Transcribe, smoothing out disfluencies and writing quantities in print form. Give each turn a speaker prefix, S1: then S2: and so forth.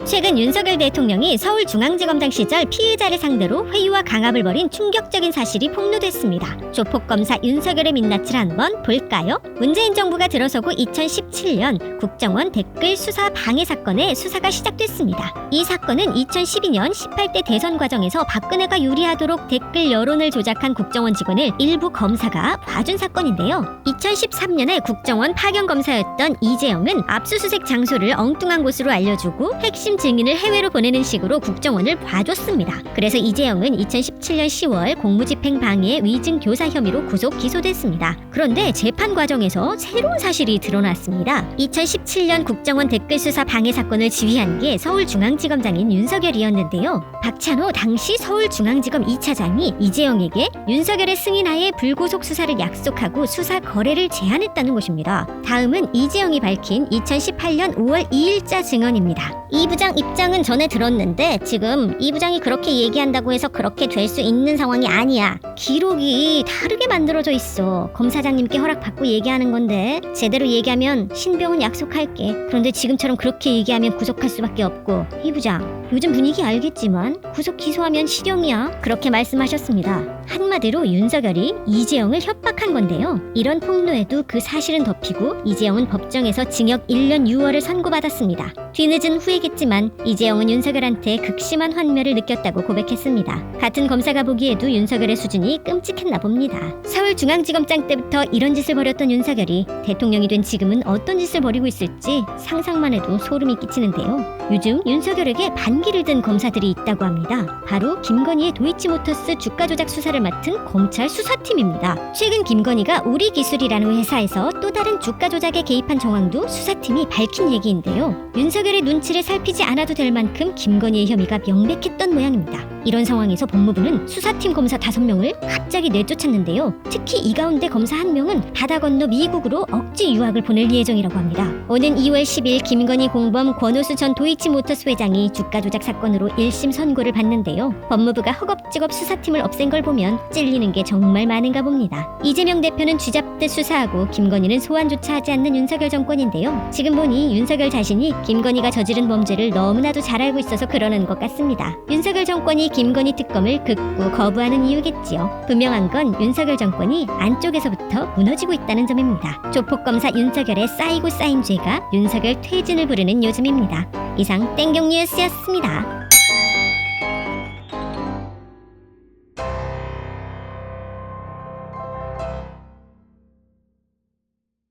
S1: 최근 윤석열 대통령이 서울중앙지검장 시절 피의자를 상대로 회유와 강압을 벌인 충격적인 사실이 폭로됐습니다. 조폭검사 윤석열의 민낯을 한번 볼까요? 문재인 정부가 들어서고 2017년 국정원 댓글 수사 방해 사건에 수사가 시작됐습니다. 이 사건은 2012년 18대 대선 과정에서 박근혜가 유리하도록 댓글 여론을 조작한 국정원 직원을 일부 검사가 봐준 사건인데요. 2013년에 국정원 파견 검사였던 이재영은 압수수색 장소를 엉뚱한 곳으로 알려주고 핵심 증인을 해외로 보내는 식으로 국정원을 봐줬습니다. 그래서 이재영은 2017년 10월 공무집행 방해 위증 교사 혐의로 구속 기소됐습니다. 그런데 재판 과정에서 새로운 사실이 드러났습니다. 2017년 국정원 댓글 수사 방해 사건을 지휘한 게 서울중앙지검장인 윤석열이었는데요. 박찬호 당시 서울중앙지검 2차장이 이재영에게 윤석열의 승인하에 불구속 수사를 약속하고 수사 거래를 제안했다는 것입니다. 다음은 이재영이 밝힌 2018년 5월 2일자 증언입니다. 이 부장 입장은 전에 들었는데 지금 이 부장이 그렇게 얘기한다고 해서 그렇게 될 수 있는 상황이 아니야. 기록이 다르게 만들어져 있어. 검사장님께 허락받고 얘기하는 건데 제대로 얘기하면 신병은 약속할게. 그런데 지금처럼 그렇게 얘기하면 구속할 수밖에 없고 이 부장 요즘 분위기 알겠지만 구속 기소하면 실형이야. 그렇게 말씀하셨습니다. 한마디로 윤석열이 이재영을 협박한 건데요. 이런 폭로에도 그 사실은 덮이고 이재영은 법정에서 징역 1년 6월을 선고받았습니다. 뒤늦은 후회겠지만 이재영은 윤석열한테 극심한 환멸을 느꼈다고 고백했습니다. 같은 검사가 보기에도 윤석열의 수준이 끔찍했나 봅니다. 서울중앙지검장 때부터 이런 짓을 벌였던 윤석열이 대통령이 된 지금은 어떤 짓을 벌이고 있을지 상상만 해도 소름이 끼치는데요. 요즘 윤석열에게 반기를 든 검사들이 있다고 합니다. 바로 김건희의 도이치모터스 주가 조작 수사를 맡은 검찰 수사팀입니다. 최근 김건희가 우리기술이라는 회사에서 또 다른 주가 조작에 개입한 정황도 수사팀이 밝힌 얘기인데요. 윤석열의 눈치를 살피지 않아도 될 만큼 김건희의 혐의가 명백했던 모양입니다. 이런 상황에서 법무부는 수사팀 검사 5명을 갑자기 내쫓았는데요. 특히 이 가운데 검사 1명은 바다 건너 미국으로 억지 유학을 보낼 예정이라고 합니다. 오는 2월 10일 김건희 공범 권오수 전 도이치모터스 회장이 주가 조작 사건으로 1심 선고를 받는데요. 법무부가 허겁지겁 수사팀을 없앤 걸 보면 찔리는 게 정말 많은가 봅니다. 이재명 대표는 쥐잡듯 수사하고 김건희는 소환조차 하지 않는 윤석열 정권인데요. 지금 보니 윤석열 자신이 김건희가 저지른 범죄를 너무나도 잘 알고 있어서 그러는 것 같습니다. 윤석열 정권이 김건희 특검을 극구 거부하는 이유겠지요. 분명한 건 윤석열 정권이 안쪽에서부터 무너지고 있다는 점입니다. 조폭검사 윤석열의 쌓이고 쌓인 죄가 윤석열 퇴진을 부르는 요즘입니다. 이상 땡경 뉴스였습니다.